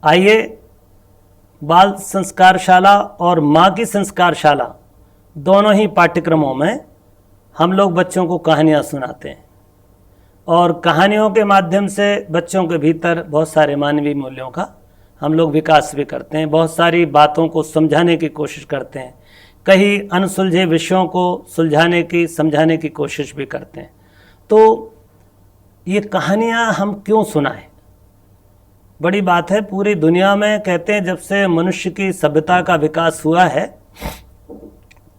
आइए बाल संस्कारशाला और माँ की संस्कारशाला दोनों ही पाठ्यक्रमों में हम लोग बच्चों को कहानियाँ सुनाते हैं और कहानियों के माध्यम से बच्चों के भीतर बहुत सारे मानवीय मूल्यों का हम लोग विकास भी करते हैं। बहुत सारी बातों को समझाने की कोशिश करते हैं, कई अनसुलझे विषयों को सुलझाने की समझाने की कोशिश भी करते हैं। तो ये कहानियाँ हम क्यों सुनाएं? बड़ी बात है। पूरी दुनिया में कहते हैं जब से मनुष्य की सभ्यता का विकास हुआ है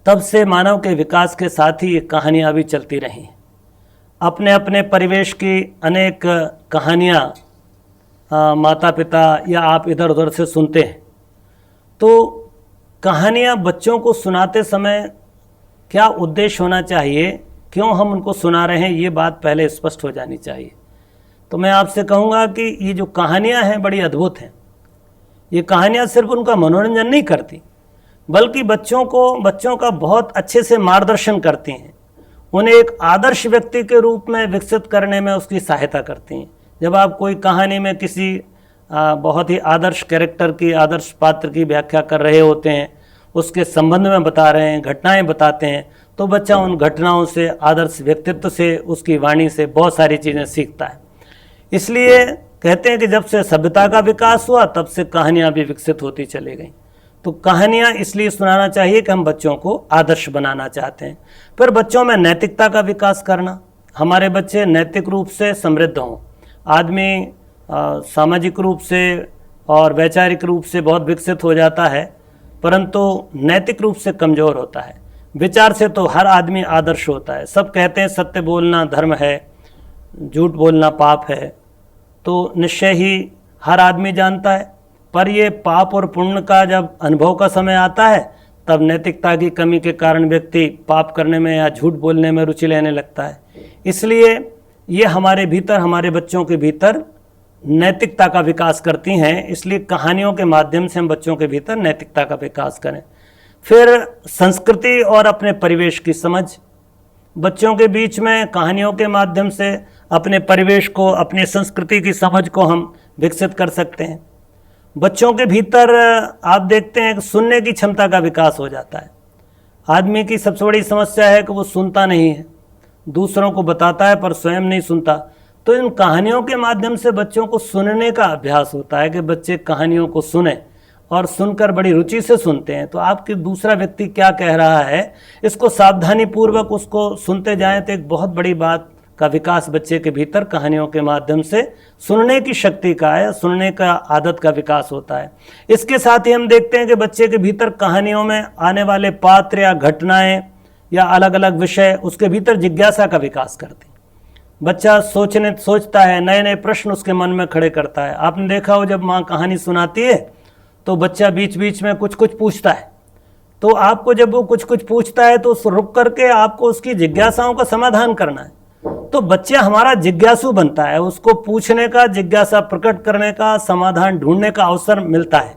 तब से मानव के विकास के साथ ही ये कहानियाँ भी चलती रही। अपने अपने परिवेश की अनेक कहानियाँ माता पिता या आप इधर उधर से सुनते हैं। तो कहानियाँ बच्चों को सुनाते समय क्या उद्देश्य होना चाहिए, क्यों हम उनको सुना रहे हैं, ये बात पहले स्पष्ट हो जानी चाहिए। तो मैं आपसे कहूँगा कि ये जो कहानियाँ हैं बड़ी अद्भुत हैं। ये कहानियाँ सिर्फ उनका मनोरंजन नहीं करती बल्कि बच्चों का बहुत अच्छे से मार्गदर्शन करती हैं, उन्हें एक आदर्श व्यक्ति के रूप में विकसित करने में उसकी सहायता करती हैं। जब आप कोई कहानी में किसी बहुत ही आदर्श कैरेक्टर की, आदर्श पात्र की व्याख्या कर रहे होते हैं, उसके संबंध में बता रहे हैं, घटनाएं बताते हैं, तो बच्चा उन घटनाओं से, आदर्श व्यक्तित्व से, उसकी वाणी से बहुत सारी चीज़ें सीखता है। इसलिए कहते हैं कि जब से सभ्यता का विकास हुआ तब से कहानियाँ भी विकसित होती चली गई। तो कहानियाँ इसलिए सुनाना चाहिए कि हम बच्चों को आदर्श बनाना चाहते हैं। फिर बच्चों में नैतिकता का विकास करना, हमारे बच्चे नैतिक रूप से समृद्ध हों। आदमी सामाजिक रूप से और वैचारिक रूप से बहुत विकसित हो जाता है परंतु नैतिक रूप से कमज़ोर होता है। विचार से तो हर आदमी आदर्श होता है। सब कहते हैं सत्य बोलना धर्म है, झूठ बोलना पाप है, तो निश्चय ही हर आदमी जानता है। पर ये पाप और पुण्य का जब अनुभव का समय आता है तब नैतिकता की कमी के कारण व्यक्ति पाप करने में या झूठ बोलने में रुचि लेने लगता है। इसलिए ये हमारे भीतर, हमारे बच्चों के भीतर नैतिकता का विकास करती हैं। इसलिए कहानियों के माध्यम से हम बच्चों के भीतर नैतिकता का विकास करें। फिर संस्कृति और अपने परिवेश की समझ, बच्चों के बीच में कहानियों के माध्यम से अपने परिवेश को, अपनी संस्कृति की समझ को हम विकसित कर सकते हैं। बच्चों के भीतर आप देखते हैं कि सुनने की क्षमता का विकास हो जाता है। आदमी की सबसे बड़ी समस्या है कि वो सुनता नहीं है, दूसरों को बताता है पर स्वयं नहीं सुनता। तो इन कहानियों के माध्यम से बच्चों को सुनने का अभ्यास होता है कि बच्चे कहानियों को सुने और सुनकर बड़ी रुचि से सुनते हैं। तो आपके दूसरा व्यक्ति क्या कह रहा है इसको सावधानी पूर्वक उसको सुनते जाएं तो एक बहुत बड़ी बात का विकास बच्चे के भीतर कहानियों के माध्यम से सुनने की शक्ति का है, सुनने का आदत का विकास होता है। इसके साथ ही हम देखते हैं कि बच्चे के भीतर कहानियों में आने वाले पात्र या घटनाएं या अलग अलग विषय उसके भीतर जिज्ञासा का विकास करते हैं। बच्चा सोचता है, नए नए प्रश्न उसके मन में खड़े करता है। आपने देखा हो जब माँ कहानी सुनाती है तो बच्चा बीच बीच में कुछ कुछ पूछता है। तो आपको जब वो कुछ कुछ पूछता है तो रुक करके आपको उसकी जिज्ञासाओं का समाधान करना है। तो बच्चा हमारा जिज्ञासु बनता है, उसको पूछने का, जिज्ञासा प्रकट करने का, समाधान ढूंढने का अवसर मिलता है।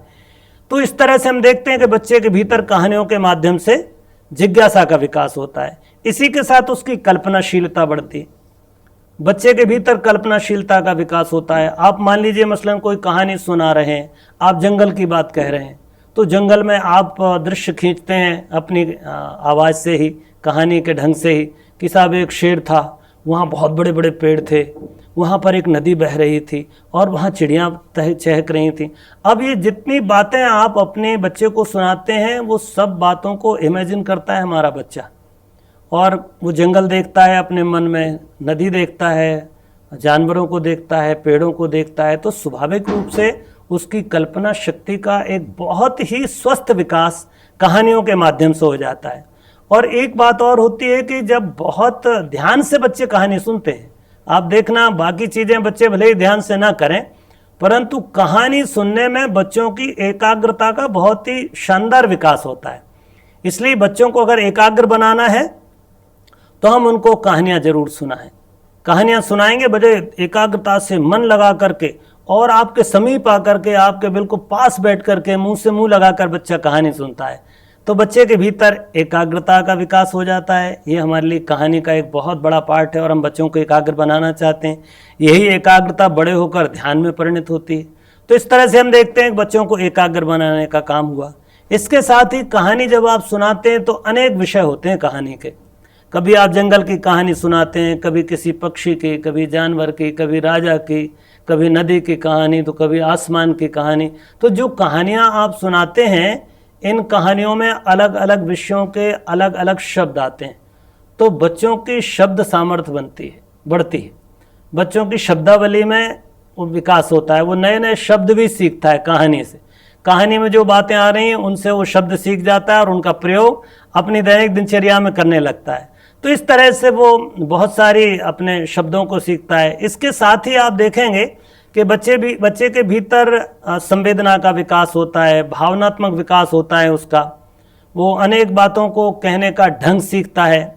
तो इस तरह से हम देखते हैं कि बच्चे के भीतर कहानियों के माध्यम से जिज्ञासा का विकास होता है। इसी के साथ उसकी कल्पनाशीलता बढ़ती है। बच्चे के भीतर कल्पनाशीलता का विकास होता है। आप मान लीजिए मसलन कोई कहानी सुना रहे हैं, आप जंगल की बात कह रहे हैं, तो जंगल में आप दृश्य खींचते हैं अपनी आवाज़ से ही, कहानी के ढंग से ही कि साहब एक शेर था, वहाँ बहुत बड़े बड़े पेड़ थे, वहाँ पर एक नदी बह रही थी और वहाँ चिड़ियाँ चहक रही थी। अब ये जितनी बातें आप अपने बच्चे को सुनाते हैं वो सब बातों को इमेजिन करता है हमारा बच्चा, और वो जंगल देखता है अपने मन में, नदी देखता है, जानवरों को देखता है, पेड़ों को देखता है। तो स्वाभाविक रूप से उसकी कल्पना शक्ति का एक बहुत ही स्वस्थ विकास कहानियों के माध्यम से हो जाता है। और एक बात और होती है कि जब बहुत ध्यान से बच्चे कहानी सुनते हैं, आप देखना बाकी चीज़ें बच्चे भले ही ध्यान से ना करें परंतु कहानी सुनने में बच्चों की एकाग्रता का बहुत ही शानदार विकास होता है। इसलिए बच्चों को अगर एकाग्र बनाना है तो हम उनको कहानियाँ जरूर सुनाएं। कहानियाँ सुनाएंगे बड़े एकाग्रता से, मन लगा करके, और आपके समीप आकर के, आपके बिल्कुल पास बैठ करके, मुंह से मुंह लगाकर बच्चा कहानी सुनता है तो बच्चे के भीतर एकाग्रता का विकास हो जाता है। ये हमारे लिए कहानी का एक बहुत बड़ा पार्ट है और हम बच्चों को एकाग्र बनाना चाहते हैं। यही एकाग्रता बड़े होकर ध्यान में परिणत होती है। तो इस तरह से हम देखते हैं कि बच्चों को एकाग्र बनाने का काम हुआ। इसके साथ ही कहानी जब आप सुनाते हैं तो अनेक विषय होते हैं कहानी के। कभी आप जंगल की कहानी सुनाते हैं, कभी किसी पक्षी की, कभी जानवर की, कभी राजा की, कभी नदी की कहानी, तो कभी आसमान की कहानी। तो जो कहानियाँ आप सुनाते हैं, इन कहानियों में अलग अलग विषयों के अलग अलग शब्द आते हैं, तो बच्चों की शब्द सामर्थ्य बढ़ती है। बच्चों की शब्दावली में वो विकास होता है, वो नए नए शब्द भी सीखता है कहानी से। कहानी में जो बातें आ रही हैं उनसे वो शब्द सीख जाता है और उनका प्रयोग अपनी दैनिक दिनचर्या में करने लगता है। तो इस तरह से वो बहुत सारी अपने शब्दों को सीखता है। इसके साथ ही आप देखेंगे कि बच्चे के भीतर संवेदना का विकास होता है, भावनात्मक विकास होता है उसका। वो अनेक बातों को कहने का ढंग सीखता है।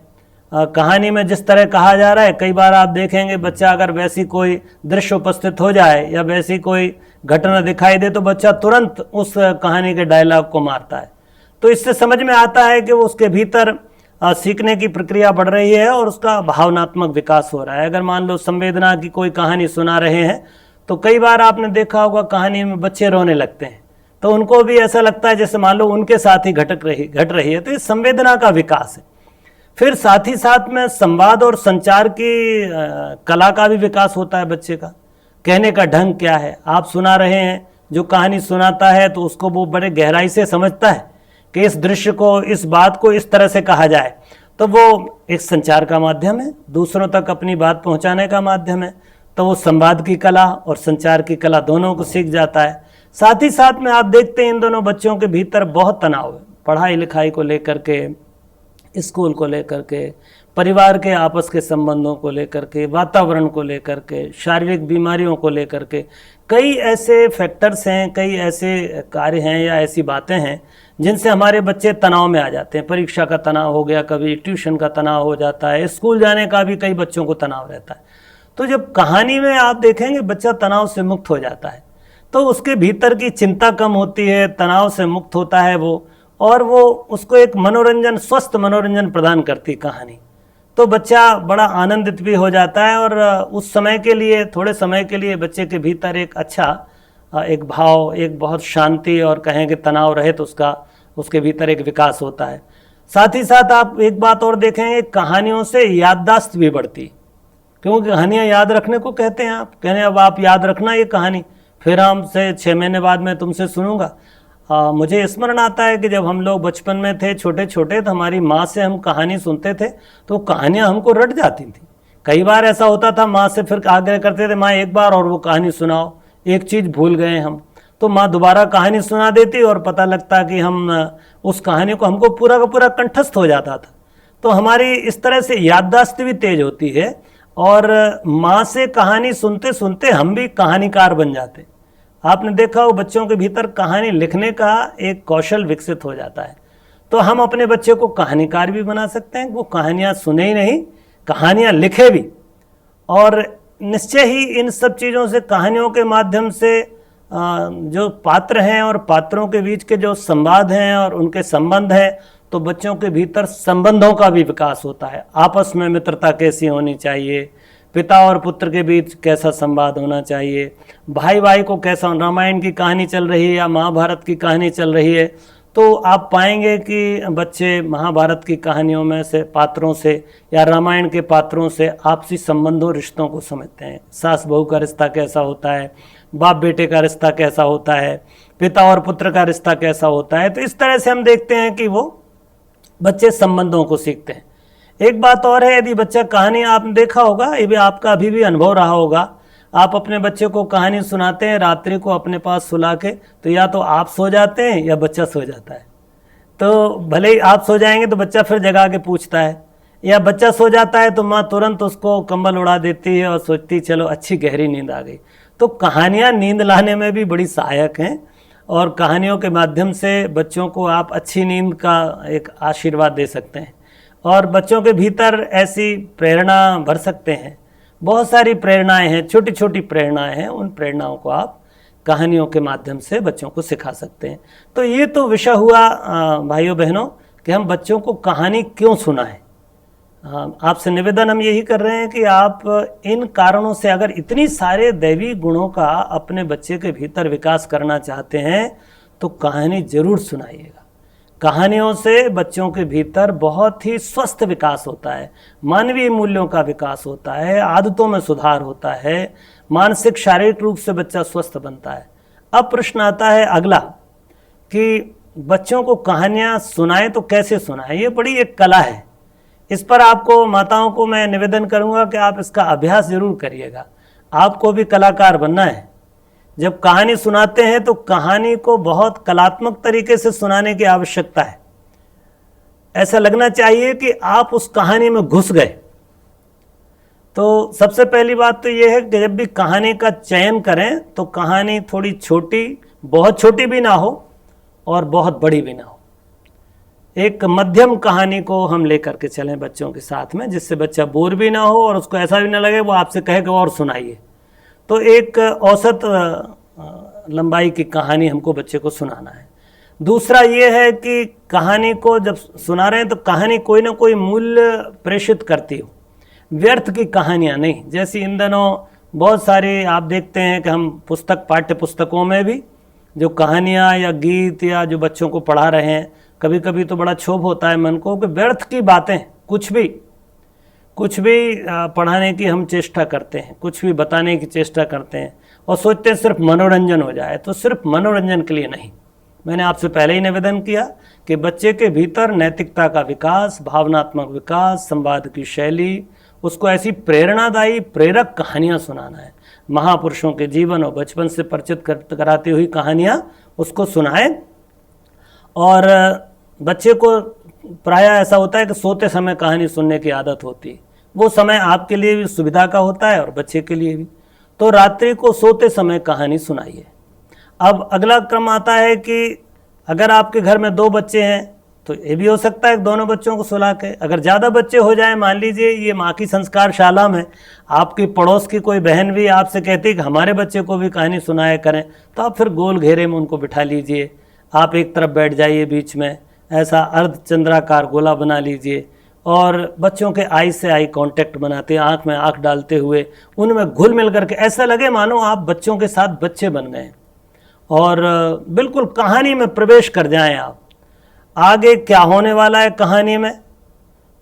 कहानी में जिस तरह कहा जा रहा है, कई बार आप देखेंगे बच्चा अगर वैसी कोई दृश्य उपस्थित हो जाए या वैसी कोई घटना दिखाई दे तो बच्चा तुरंत उस कहानी के डायलॉग को मारता है। तो इससे समझ में आता है कि वो उसके भीतर सीखने की प्रक्रिया बढ़ रही है और उसका भावनात्मक विकास हो रहा है। अगर मान लो संवेदना की कोई कहानी सुना रहे हैं तो कई बार आपने देखा होगा कहानी में बच्चे रोने लगते हैं, तो उनको भी ऐसा लगता है जैसे मान लो उनके साथ ही घट रही है। तो ये संवेदना का विकास है। फिर साथ ही साथ में संवाद और संचार की कला का भी विकास होता है बच्चे का। कहने का ढंग क्या है, आप सुना रहे हैं, जो कहानी सुनाता है तो उसको वो बड़े गहराई से समझता है कि इस दृश्य को, इस बात को इस तरह से कहा जाए। तो वो एक संचार का माध्यम है, दूसरों तक अपनी बात पहुंचाने का माध्यम है। तो वो संवाद की कला और संचार की कला दोनों को सीख जाता है। साथ ही साथ में आप देखते हैं इन दोनों बच्चों के भीतर बहुत तनाव है, पढ़ाई लिखाई को लेकर के, स्कूल को लेकर के, परिवार के आपस के संबंधों को लेकर के, वातावरण को लेकर के, शारीरिक बीमारियों को लेकर के। कई ऐसे फैक्टर्स हैं, कई ऐसे कार्य हैं या ऐसी बातें हैं जिनसे हमारे बच्चे तनाव में आ जाते हैं। परीक्षा का तनाव हो गया, कभी ट्यूशन का तनाव हो जाता है, स्कूल जाने का भी कई बच्चों को तनाव रहता है। तो जब कहानी में आप देखेंगे बच्चा तनाव से मुक्त हो जाता है, तो उसके भीतर की चिंता कम होती है, तनाव से मुक्त होता है वो, और वो उसको एक मनोरंजन, स्वस्थ मनोरंजन प्रदान करती कहानी। तो बच्चा बड़ा आनंदित भी हो जाता है और उस समय के लिए, थोड़े समय के लिए बच्चे के भीतर एक अच्छा एक भाव, एक बहुत शांति और कहें कि तनाव रहित उसके भीतर एक विकास होता है। साथ ही साथ आप एक बात और देखेंगे, कहानियों से याददाश्त भी बढ़ती, क्योंकि कहानियाँ याद रखने को कहते हैं। आप कहने अब आप याद रखना ये कहानी, फिर हमसे 6 महीने बाद मैं तुमसे सुनूंगा। मुझे स्मरण आता है कि जब हम लोग बचपन में थे, छोटे छोटे, तो हमारी माँ से हम कहानी सुनते थे तो कहानियाँ हमको रट जाती थी। कई बार ऐसा होता था, माँ से फिर आग्रह करते थे, माँ एक बार और वो कहानी सुनाओ, एक चीज़ भूल गए हम, तो माँ दोबारा कहानी सुना देती और पता लगता कि हम उस कहानी को, हमको पूरा का पूरा कंठस्थ हो जाता था। तो हमारी इस तरह से याददाश्त भी तेज होती है और माँ से कहानी सुनते सुनते हम भी कहानीकार बन जाते। आपने देखा हो बच्चों के भीतर कहानी लिखने का एक कौशल विकसित हो जाता है। तो हम अपने बच्चे को कहानीकार भी बना सकते हैं, वो कहानियाँ सुने ही नहीं, कहानियाँ लिखे भी। और निश्चय ही इन सब चीज़ों से, कहानियों के माध्यम से जो पात्र हैं और पात्रों के बीच के जो संवाद हैं और उनके संबंध हैं, तो बच्चों के भीतर संबंधों का भी विकास होता है। आपस में मित्रता कैसी होनी चाहिए, पिता और पुत्र के बीच कैसा संवाद होना चाहिए, भाई भाई को कैसा, रामायण की कहानी चल रही है या महाभारत की कहानी चल रही है, तो आप पाएंगे कि बच्चे महाभारत की कहानियों में से, पात्रों से या रामायण के पात्रों से आपसी संबंधों, रिश्तों को समझते हैं। सास बहू का रिश्ता कैसा होता है, बाप बेटे का रिश्ता कैसा होता है, पिता और पुत्र का रिश्ता कैसा होता है। तो इस तरह से हम देखते हैं कि वो बच्चे संबंधों को सीखते हैं। एक बात और है, यदि बच्चा कहानी, आपने देखा होगा, ये भी आपका अभी भी अनुभव रहा होगा, आप अपने बच्चे को कहानी सुनाते हैं रात्रि को अपने पास सुला के, तो या तो आप सो जाते हैं या बच्चा सो जाता है। तो भले ही आप सो जाएंगे तो बच्चा फिर जगा के पूछता है, या बच्चा सो जाता है तो माँ तुरंत उसको कंबल उड़ा देती है और सोचती चलो अच्छी गहरी नींद आ गई। तो कहानियाँ नींद लाने में भी बड़ी सहायक हैं और कहानियों के माध्यम से बच्चों को आप अच्छी नींद का एक आशीर्वाद दे सकते हैं और बच्चों के भीतर ऐसी प्रेरणा भर सकते हैं। बहुत सारी प्रेरणाएं हैं, छोटी छोटी प्रेरणाएं हैं, उन प्रेरणाओं को आप कहानियों के माध्यम से बच्चों को सिखा सकते हैं। तो ये तो विषय हुआ भाइयों बहनों कि हम बच्चों को कहानी क्यों सुनाएं। आपसे निवेदन हम यही कर रहे हैं कि आप इन कारणों से अगर इतनी सारे दैवी गुणों का अपने बच्चे के भीतर विकास करना चाहते हैं तो कहानी जरूर सुनाइएगा। कहानियों से बच्चों के भीतर बहुत ही स्वस्थ विकास होता है, मानवीय मूल्यों का विकास होता है, आदतों में सुधार होता है, मानसिक शारीरिक रूप से बच्चा स्वस्थ बनता है। अब प्रश्न आता है अगला कि बच्चों को कहानियाँ सुनाएं तो कैसे सुनाएं। ये बड़ी एक कला है। इस पर आपको माताओं को मैं निवेदन करूंगा कि आप इसका अभ्यास जरूर करिएगा। आपको भी कलाकार बनना है। जब कहानी सुनाते हैं तो कहानी को बहुत कलात्मक तरीके से सुनाने की आवश्यकता है। ऐसा लगना चाहिए कि आप उस कहानी में घुस गए। तो सबसे पहली बात तो यह है कि जब भी कहानी का चयन करें तो कहानी थोड़ी छोटी, बहुत छोटी भी ना हो और बहुत बड़ी भी ना हो। एक मध्यम कहानी को हम लेकर के चलें बच्चों के साथ में, जिससे बच्चा बोर भी ना हो और उसको ऐसा भी ना लगे वो आपसे कहे कि और सुनाइए। तो एक औसत लंबाई की कहानी हमको बच्चे को सुनाना है। दूसरा ये है कि कहानी को जब सुना रहे हैं तो कहानी कोई ना कोई मूल्य प्रेषित करती हो, व्यर्थ की कहानियाँ नहीं। जैसे इन दिनों बहुत सारी आप देखते हैं कि हम पाठ्य पुस्तकों में भी जो कहानियाँ या गीत या जो बच्चों को पढ़ा रहे हैं, कभी कभी तो बड़ा क्षोभ होता है मन को कि व्यर्थ की बातें कुछ भी पढ़ाने की हम चेष्टा करते हैं, कुछ भी बताने की चेष्टा करते हैं और सोचते हैं सिर्फ मनोरंजन हो जाए। तो सिर्फ मनोरंजन के लिए नहीं। मैंने आपसे पहले ही निवेदन किया कि बच्चे के भीतर नैतिकता का विकास, भावनात्मक विकास, संवाद की शैली, उसको ऐसी प्रेरणादायी प्रेरक कहानियाँ सुनाना है। महापुरुषों के जीवन और बचपन से परिचित कराती हुई कहानियाँ उसको सुनाएं। और बच्चे को प्रायः ऐसा होता है कि सोते समय कहानी सुनने की आदत होती है। वो समय आपके लिए भी सुविधा का होता है और बच्चे के लिए भी। तो रात्रि को सोते समय कहानी सुनाइए। अब अगला क्रम आता है कि अगर आपके घर में 2 बच्चे हैं तो ये भी हो सकता है कि दोनों बच्चों को सुला के, अगर ज़्यादा बच्चे हो जाएं, मान लीजिए ये माँ की संस्कार शाला में आपकी पड़ोस की कोई बहन भी आपसे कहती है कि हमारे बच्चे को भी कहानी सुनाया करें, तो आप फिर गोल घेरे में उनको बिठा लीजिए। आप एक तरफ बैठ जाइए, बीच में ऐसा अर्धचंद्राकार गोला बना लीजिए और बच्चों के आई से आई कांटेक्ट बनाते, आंख में आंख डालते हुए उनमें घुल मिल करके ऐसा लगे मानो आप बच्चों के साथ बच्चे बन गए और बिल्कुल कहानी में प्रवेश कर जाएं। आप आगे क्या होने वाला है कहानी में,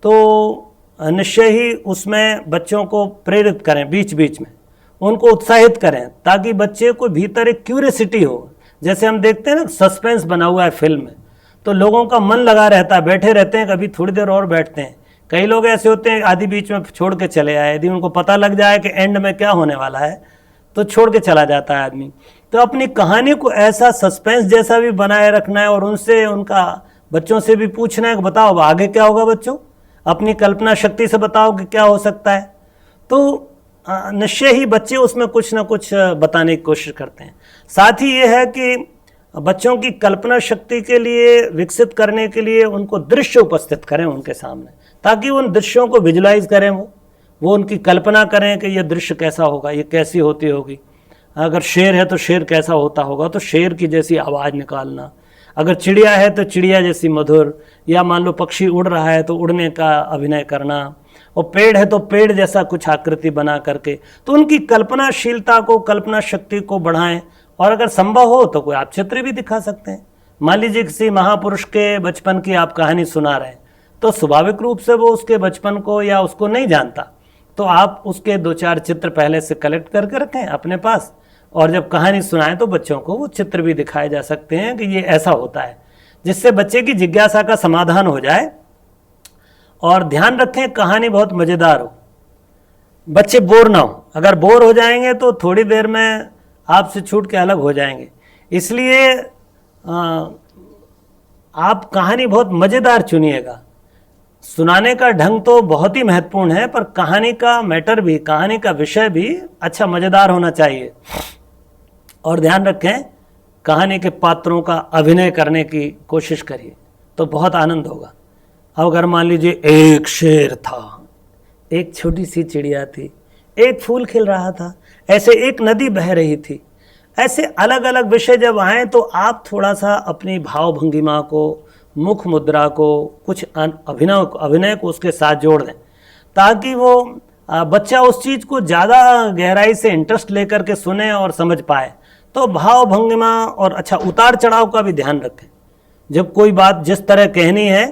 तो निश्चय ही उसमें बच्चों को प्रेरित करें, बीच बीच में उनको उत्साहित करें ताकि बच्चे को भीतर एक क्यूरियोसिटी हो। जैसे हम देखते हैं ना सस्पेंस बना हुआ है फिल्म में, तो लोगों का मन लगा रहता है, बैठे रहते हैं, कभी थोड़ी देर और बैठते हैं। कई लोग ऐसे होते हैं आधी बीच में छोड़ के चले आए, यदि उनको पता लग जाए कि एंड में क्या होने वाला है तो छोड़ के चला जाता है आदमी। तो अपनी कहानी को ऐसा सस्पेंस जैसा भी बनाए रखना है और उनसे, उनका बच्चों से भी पूछना है कि बताओ अब आगे क्या होगा बच्चों, अपनी कल्पना शक्ति से बताओ कि क्या हो सकता है। तो निश्चय ही बच्चे उसमें कुछ ना कुछ बताने की कोशिश करते हैं। साथ ही ये है कि बच्चों की कल्पना शक्ति के लिए, विकसित करने के लिए उनको दृश्य उपस्थित करें उनके सामने, ताकि उन दृश्यों को विजुलाइज करें, वो उनकी कल्पना करें कि यह दृश्य कैसा होगा, ये कैसी होती होगी। अगर शेर है तो शेर कैसा होता होगा, तो शेर की जैसी आवाज़ निकालना। अगर चिड़िया है तो चिड़िया जैसी मधुर, या मान लो पक्षी उड़ रहा है तो उड़ने का अभिनय करना, और पेड़ है तो पेड़ जैसा कुछ आकृति बना करके। तो उनकी कल्पनाशीलता को, कल्पना शक्ति को बढ़ाएं। और अगर संभव हो तो कोई आप चित्र भी दिखा सकते हैं। मान लीजिए किसी महापुरुष के बचपन की आप कहानी सुना रहे हैं, तो स्वाभाविक रूप से वो उसके बचपन को या उसको नहीं जानता, तो आप उसके 2-4 चित्र पहले से कलेक्ट करके रखें अपने पास, और जब कहानी सुनाएं तो बच्चों को वो चित्र भी दिखाए जा सकते हैं कि ये ऐसा होता है, जिससे बच्चे की जिज्ञासा का समाधान हो जाए। और ध्यान रखें कहानी बहुत मज़ेदार हो, बच्चे बोर ना हो। अगर बोर हो जाएंगे तो थोड़ी देर में आपसे छूट के अलग हो जाएंगे। इसलिए आप कहानी बहुत मज़ेदार चुनिएगा। सुनाने का ढंग तो बहुत ही महत्वपूर्ण है, पर कहानी का मैटर भी, कहानी का विषय भी अच्छा मज़ेदार होना चाहिए। और ध्यान रखें कहानी के पात्रों का अभिनय करने की कोशिश करिए तो बहुत आनंद होगा। अब अगर मान लीजिए एक शेर था, एक छोटी सी चिड़िया थी, एक फूल खिल रहा था, ऐसे एक नदी बह रही थी, ऐसे अलग अलग विषय जब आए तो आप थोड़ा सा अपनी भाव भंगिमा को, मुख मुद्रा को, कुछ अभिनय को उसके साथ जोड़ दें। ताकि वो बच्चा उस चीज़ को ज़्यादा गहराई से इंटरेस्ट लेकर के सुने और समझ पाए। तो भाव भंगिमा और अच्छा उतार चढ़ाव का भी ध्यान रखें। जब कोई बात जिस तरह कहनी है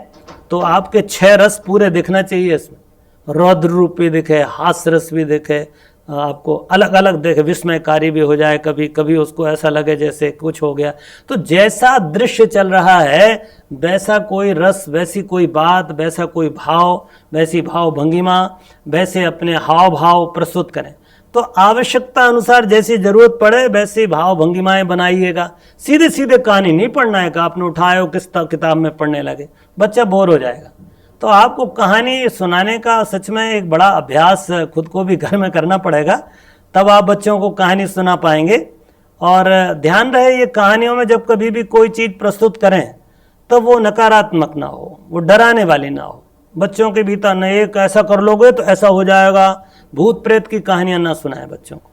तो आपके 6 रस पूरे दिखना चाहिए इसमें, रौद्र रूप भी दिखे, हास्य रस भी दिखे, आपको अलग अलग देखे, विस्मयकारी भी हो जाए, कभी कभी उसको ऐसा लगे जैसे कुछ हो गया। तो जैसा दृश्य चल रहा है वैसा कोई रस, वैसी कोई बात, वैसा कोई भाव, वैसी भाव भंगिमा, वैसे अपने हाव भाव प्रस्तुत करें। तो आवश्यकता अनुसार जैसी जरूरत पड़े वैसी भाव भंगिमाएं बनाइएगा। सीधे सीधे कहानी नहीं पढ़ना है कि आपने उठाए हो किस किताब में पढ़ने लगे, बच्चा बोर हो जाएगा। तो आपको कहानी सुनाने का सच में एक बड़ा अभ्यास खुद को भी घर में करना पड़ेगा, तब आप बच्चों को कहानी सुना पाएंगे। और ध्यान रहे ये कहानियों में जब कभी भी कोई चीज़ प्रस्तुत करें तो वो नकारात्मक ना हो, वो डराने वाली ना हो। बच्चों के भीतर न एक ऐसा कर लोगे तो ऐसा हो जाएगा, भूत प्रेत की कहानियां ना सुनाएं बच्चों को,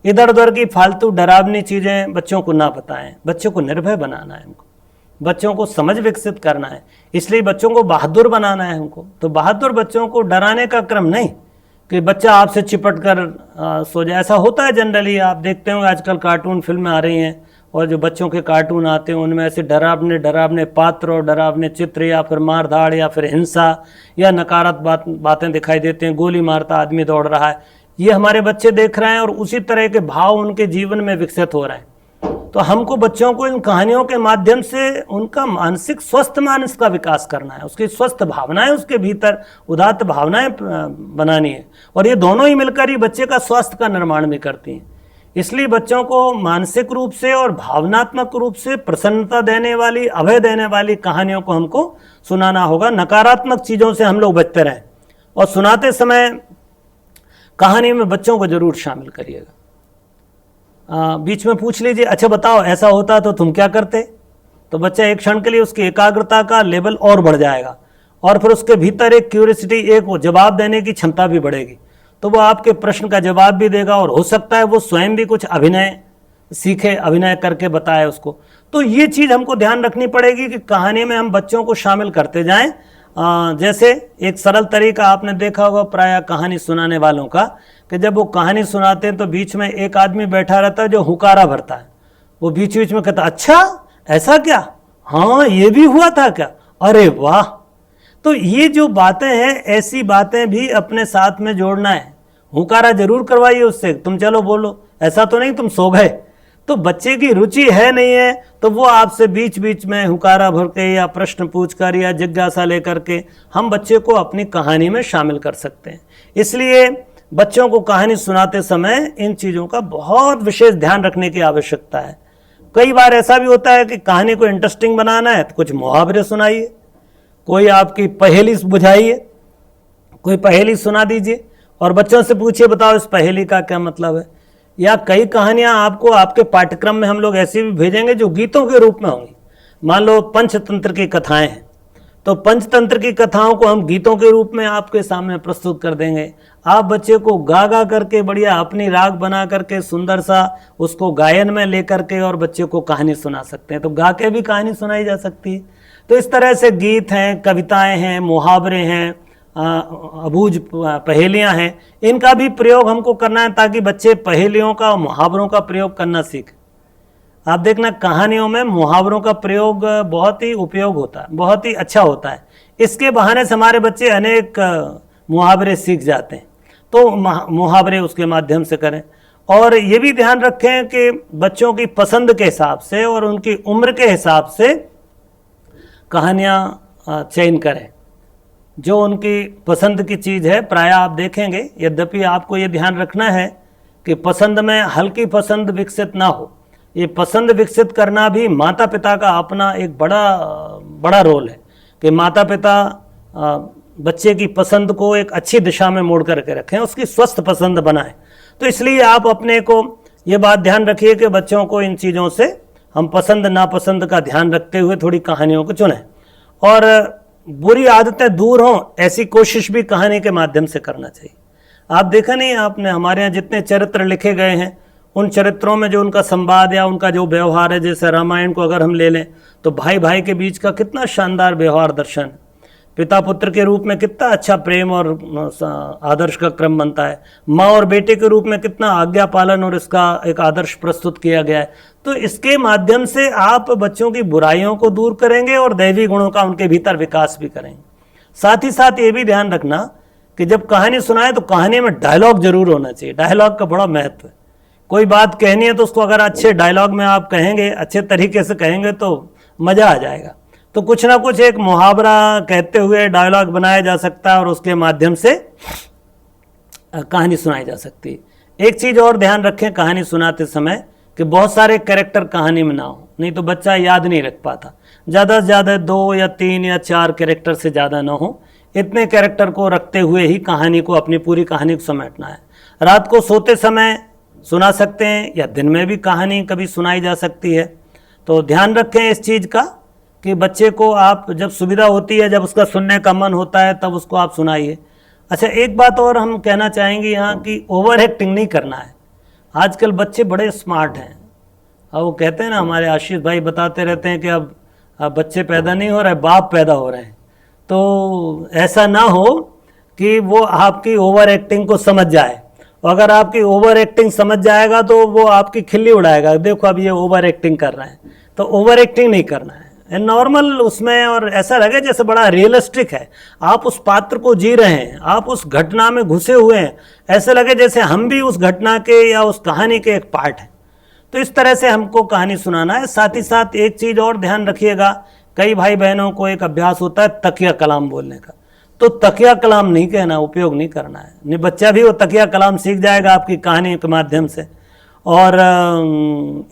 इधर उधर की फालतू डरावनी चीज़ें बच्चों को ना बताएं। बच्चों को निर्भय बनाना है हमको, बच्चों को समझ विकसित करना है, इसलिए बच्चों को बहादुर बनाना है हमको। तो बहादुर बच्चों को डराने का क्रम नहीं कि बच्चा आपसे चिपट कर सो जाए। ऐसा होता है जनरली, आप देखते होंगे आजकल कार्टून फिल्में आ रही हैं और जो बच्चों के कार्टून आते हैं उनमें ऐसे डरावने डरावने पात्र और डरावने चित्र या फिर मार धाड़ या फिर हिंसा या नकारात्मक बातें दिखाई देते हैं, गोली मारता आदमी दौड़ रहा है, ये हमारे बच्चे देख रहे हैं और उसी तरह के भाव उनके जीवन में विकसित हो रहे हैं। तो हमको बच्चों को इन कहानियों के माध्यम से उनका मानसिक स्वस्थ मानस का विकास करना है, उसकी स्वस्थ भावनाएं उसके भीतर उदात्त भावनाएं बनानी है, और ये दोनों ही मिलकर ही बच्चे का स्वास्थ्य का निर्माण भी करती हैं। इसलिए बच्चों को मानसिक रूप से और भावनात्मक रूप से प्रसन्नता देने वाली, अभय देने वाली कहानियों को हमको सुनाना होगा। नकारात्मक चीज़ों से हम लोग बचते रहें और सुनाते समय कहानी में बच्चों को जरूर शामिल करिएगा। बीच में पूछ लीजिए, अच्छा बताओ ऐसा होता तो तुम क्या करते, तो बच्चा एक क्षण के लिए उसकी एकाग्रता का लेवल और बढ़ जाएगा और फिर उसके भीतर एक क्यूरियोसिटी, एक वो जवाब देने की क्षमता भी बढ़ेगी। तो वो आपके प्रश्न का जवाब भी देगा और हो सकता है वो स्वयं भी कुछ अभिनय सीखे, अभिनय करके बताए उसको। तो ये चीज़ हमको ध्यान रखनी पड़ेगी कि कहानी में हम बच्चों को शामिल करते जाएं। जैसे एक सरल तरीका आपने देखा होगा प्रायः कहानी सुनाने वालों का, कि जब वो कहानी सुनाते हैं तो बीच में एक आदमी बैठा रहता है जो हुकारा भरता है। वो बीच बीच में कहता अच्छा ऐसा क्या, हाँ ये भी हुआ था क्या, अरे वाह। तो ये जो बातें हैं ऐसी बातें भी अपने साथ में जोड़ना है। हुकारा जरूर करवाइए उससे, तुम चलो बोलो, ऐसा तो नहीं तुम सो गए। तो बच्चे की रुचि है नहीं है तो वो आपसे बीच बीच में हुकारा भर के या प्रश्न पूछकर या जिज्ञासा लेकर के हम बच्चे को अपनी कहानी में शामिल कर सकते हैं। इसलिए बच्चों को कहानी सुनाते समय इन चीज़ों का बहुत विशेष ध्यान रखने की आवश्यकता है। कई बार ऐसा भी होता है कि कहानी को इंटरेस्टिंग बनाना है तो कुछ मुहावरे सुनाइए, कोई आपकी पहेली बुझाइए, कोई पहेली सुना दीजिए और बच्चों से पूछिए बताओ इस पहेली का क्या मतलब है। या कई कहानियां आपको आपके पाठ्यक्रम में हम लोग ऐसी भी भेजेंगे जो गीतों के रूप में होंगी। मान लो पंचतंत्र की कथाएं हैं तो पंचतंत्र की कथाओं को हम गीतों के रूप में आपके सामने प्रस्तुत कर देंगे। आप बच्चे को गा गा करके बढ़िया अपनी राग बना करके सुंदर सा उसको गायन में लेकर के और बच्चे को कहानी सुना सकते हैं। तो गा के भी कहानी सुनाई जा सकती है। तो इस तरह से गीत हैं, कविताएं हैं, मुहावरे हैं, अबूझ पहेलियां हैं, इनका भी प्रयोग हमको करना है ताकि बच्चे पहेलियों का, मुहावरों का प्रयोग करना सीखें। आप देखना कहानियों में मुहावरों का प्रयोग बहुत ही उपयोग होता है, बहुत ही अच्छा होता है। इसके बहाने से हमारे बच्चे अनेक मुहावरे सीख जाते हैं। तो मुहावरे उसके माध्यम से करें। और ये भी ध्यान रखें कि बच्चों की पसंद के हिसाब से और उनकी उम्र के हिसाब से कहानियाँ चयन करें। जो उनकी पसंद की चीज़ है प्रायः आप देखेंगे, यद्यपि आपको ये ध्यान रखना है कि पसंद में हल्की पसंद विकसित ना हो। ये पसंद विकसित करना भी माता पिता का अपना एक बड़ा रोल है कि माता पिता बच्चे की पसंद को एक अच्छी दिशा में मोड़ करके रखें, उसकी स्वस्थ पसंद बनाएं। तो इसलिए आप अपने को ये बात ध्यान रखिए कि बच्चों को इन चीज़ों से हम पसंद नापसंद का ध्यान रखते हुए थोड़ी कहानियों को चुनें और बुरी आदतें दूर हों ऐसी कोशिश भी कहानी के माध्यम से करना चाहिए। आप देखा नहीं आपने, हमारे यहाँ जितने चरित्र लिखे गए हैं उन चरित्रों में जो उनका संवाद या उनका जो व्यवहार है, जैसे रामायण को अगर हम ले लें तो भाई भाई के बीच का कितना शानदार व्यवहार दर्शन। पिता पुत्र के रूप में कितना अच्छा प्रेम और आदर्श का क्रम बनता है, माँ और बेटे के रूप में कितना आज्ञा पालन और इसका एक आदर्श प्रस्तुत किया गया है। तो इसके माध्यम से आप बच्चों की बुराइयों को दूर करेंगे और दैवी गुणों का उनके भीतर विकास भी करेंगे। साथ ही साथ ये भी ध्यान रखना कि जब कहानी सुनाए तो कहानी में डायलॉग जरूर होना चाहिए। डायलॉग का बड़ा महत्व है। कोई बात कहनी है तो उसको अगर अच्छे डायलॉग में आप कहेंगे, अच्छे तरीके से कहेंगे तो मज़ा आ जाएगा। तो कुछ ना कुछ एक मुहावरा कहते हुए डायलॉग बनाया जा सकता है और उसके माध्यम से कहानी सुनाई जा सकती है। एक चीज़ और ध्यान रखें कहानी सुनाते समय कि बहुत सारे कैरेक्टर कहानी में ना हो, नहीं तो बच्चा याद नहीं रख पाता। ज़्यादा से ज़्यादा 2 या 3 या 4 कैरेक्टर से ज़्यादा ना हो। इतने कैरेक्टर को रखते हुए ही कहानी को, अपनी पूरी कहानी को समेटना है। रात को सोते समय सुना सकते हैं या दिन में भी कहानी कभी सुनाई जा सकती है। तो ध्यान रखें इस चीज़ का कि बच्चे को आप जब सुविधा होती है, जब उसका सुनने का मन होता है, तब उसको आप सुनाइए। अच्छा, एक बात और हम कहना चाहेंगे यहाँ कि ओवर एक्टिंग नहीं करना है। आजकल बच्चे बड़े स्मार्ट हैं और वो कहते हैं ना, हमारे आशीष भाई बताते रहते हैं कि अब बच्चे पैदा नहीं हो रहे, बाप पैदा हो रहे हैं। तो ऐसा ना हो कि वो आपकी ओवर एक्टिंग को समझ जाए। अगर आपकी ओवर एक्टिंग समझ जाएगा तो वो आपकी खिल्ली उड़ाएगा, देखो अब ये ओवर एक्टिंग कर रहे हैं। तो ओवर एक्टिंग नहीं करना है, नॉर्मल उसमें, और ऐसा लगे जैसे बड़ा रियलिस्टिक है, आप उस पात्र को जी रहे हैं, आप उस घटना में घुसे हुए हैं, ऐसे लगे जैसे हम भी उस घटना के या उस कहानी के एक पार्ट हैं। तो इस तरह से हमको कहानी सुनाना है। साथ ही साथ एक चीज़ और ध्यान रखिएगा, कई भाई बहनों को एक अभ्यास होता है तकिया कलाम बोलने का। तो तकिया कलाम नहीं कहना, उपयोग नहीं करना है। नहीं, बच्चा भी वो तकिया कलाम सीख जाएगा आपकी कहानी के माध्यम से। और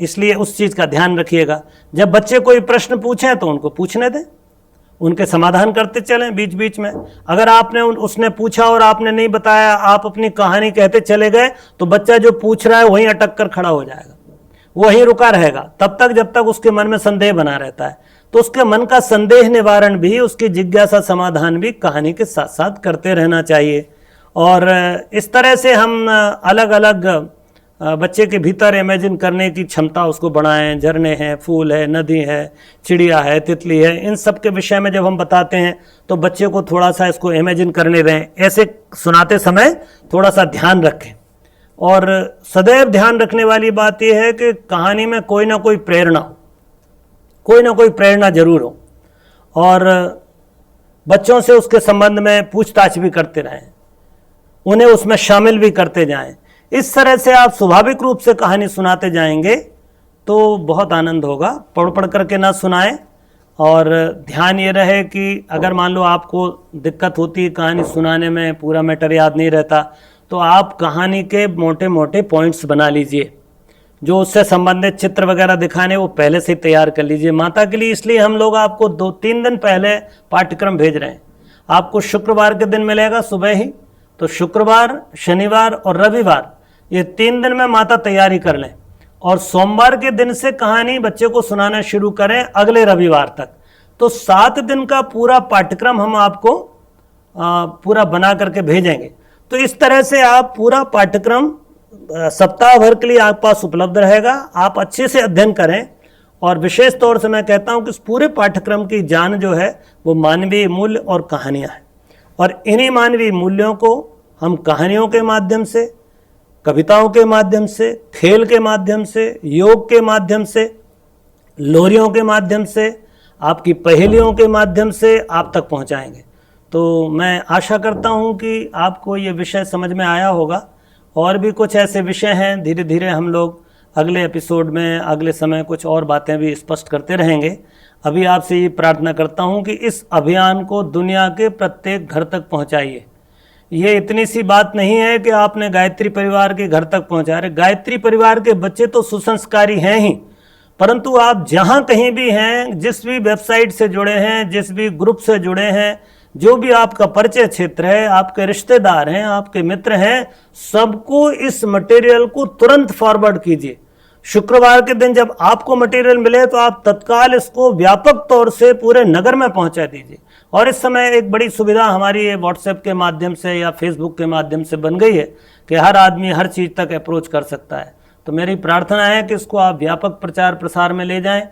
इसलिए उस चीज़ का ध्यान रखिएगा। जब बच्चे कोई प्रश्न पूछें तो उनको पूछने दें, उनके समाधान करते चलें बीच बीच में। अगर आपने उसने पूछा और आपने नहीं बताया, आप अपनी कहानी कहते चले गए, तो बच्चा जो पूछ रहा है वहीं अटक कर खड़ा हो जाएगा, वहीं रुका रहेगा तब तक जब तक उसके मन में संदेह बना रहता है। तो उसके मन का संदेह निवारण भी, उसकी जिज्ञासा समाधान भी कहानी के साथ साथ करते रहना चाहिए। और इस तरह से हम अलग अलग बच्चे के भीतर इमेजिन करने की क्षमता उसको बढ़ाएं। झरने हैं, फूल है, नदी है, चिड़िया है, तितली है, इन सब के विषय में जब हम बताते हैं तो बच्चे को थोड़ा सा इसको इमेजिन करने दें। ऐसे सुनाते समय थोड़ा सा ध्यान रखें। और सदैव ध्यान रखने वाली बात यह है कि कहानी में कोई ना कोई प्रेरणा हो, कोई ना कोई प्रेरणा जरूर हो। और बच्चों से उसके संबंध में पूछताछ भी करते रहें, उन्हें उसमें शामिल भी करते जाएं। इस तरह से आप स्वाभाविक रूप से कहानी सुनाते जाएंगे तो बहुत आनंद होगा। पढ़ पढ़ करके ना सुनाएं। और ध्यान ये रहे कि अगर मान लो आपको दिक्कत होती है कहानी सुनाने में, पूरा मैटर याद नहीं रहता, तो आप कहानी के मोटे मोटे पॉइंट्स बना लीजिए। जो उससे संबंधित चित्र वगैरह दिखाने वो पहले से तैयार कर लीजिए। माता के लिए इसलिए हम लोग आपको 2-3 दिन पहले पाठ्यक्रम भेज रहे हैं। आपको शुक्रवार के दिन मिलेगा सुबह ही, तो शुक्रवार, शनिवार और रविवार, ये 3 दिन में माता तैयारी कर लें। और सोमवार के दिन से कहानी बच्चे को सुनाना शुरू करें अगले रविवार तक। तो 7 दिन का पूरा पाठ्यक्रम हम आपको पूरा बना करके भेजेंगे। तो इस तरह से आप पूरा पाठ्यक्रम सप्ताह भर के लिए आपके पास उपलब्ध रहेगा। आप अच्छे से अध्ययन करें। और विशेष तौर से मैं कहता हूं कि इस पूरे पाठ्यक्रम की जान जो है वो मानवीय मूल्य और कहानियां हैं। और इन्हीं मानवीय मूल्यों को हम कहानियों के माध्यम से, कविताओं के माध्यम से, खेल के माध्यम से, योग के माध्यम से, लोरियों के माध्यम से, आपकी पहेलियों के माध्यम से आप तक पहुंचाएंगे। तो मैं आशा करता हूं कि आपको ये विषय समझ में आया होगा। और भी कुछ ऐसे विषय हैं, धीरे धीरे हम लोग अगले एपिसोड में, अगले समय कुछ और बातें भी स्पष्ट करते रहेंगे। अभी आपसे ये प्रार्थना करता हूं कि इस अभियान को दुनिया के प्रत्येक घर तक पहुंचाइए। ये इतनी सी बात नहीं है कि आपने गायत्री परिवार के घर तक पहुंचा रहे। गायत्री परिवार के बच्चे तो सुसंस्कारी हैं ही, परंतु आप जहां कहीं भी हैं, जिस भी वेबसाइट से जुड़े हैं, जिस भी ग्रुप से जुड़े हैं, जो भी आपका परिचय क्षेत्र है, आपके रिश्तेदार हैं, आपके मित्र हैं, सबको इस मटेरियल को तुरंत फॉरवर्ड कीजिए। शुक्रवार के दिन जब आपको मटेरियल मिले तो आप तत्काल इसको व्यापक तौर से पूरे नगर में पहुंचा दीजिए। और इस समय एक बड़ी सुविधा हमारी व्हाट्सएप के माध्यम से या फेसबुक के माध्यम से बन गई है कि हर आदमी हर चीज़ तक अप्रोच कर सकता है। तो मेरी प्रार्थना है कि इसको आप व्यापक प्रचार प्रसार में ले जाएं।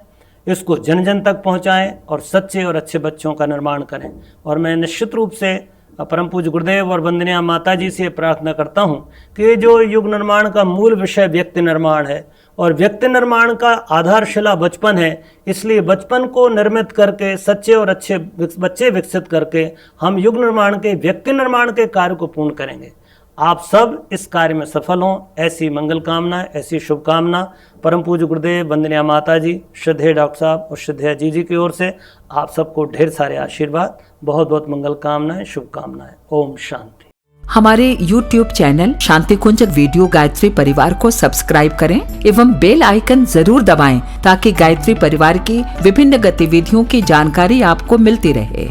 इसको जन जन तक पहुंचाएं और सच्चे और अच्छे बच्चों का निर्माण करें। और मैं निश्चित रूप से परम पूज्य गुरुदेव और वंदनीय माता जी से प्रार्थना करता हूं कि ये जो युग निर्माण का मूल विषय व्यक्ति निर्माण है और व्यक्ति निर्माण का आधारशिला बचपन है, इसलिए बचपन को निर्मित करके सच्चे और अच्छे बच्चे विकसित करके हम युग निर्माण के व्यक्ति निर्माण के कार्य को पूर्ण करेंगे। आप सब इस कार्य में सफल हों, ऐसी मंगल कामना, ऐसी शुभकामना परम पूज्य गुरुदेव, वंदनीय माता जी, श्रद्धेय डॉक्टर साहब और श्रद्धेय जी की ओर से आप सबको ढेर सारे आशीर्वाद, बहुत बहुत मंगल कामनाएं, शुभकामनाएं। ओम शांति। हमारे YouTube चैनल शांति कुंज वीडियो गायत्री परिवार को सब्सक्राइब करें एवं बेल आइकन जरूर दबाएं ताकि गायत्री परिवार की विभिन्न गतिविधियों की जानकारी आपको मिलती रहे।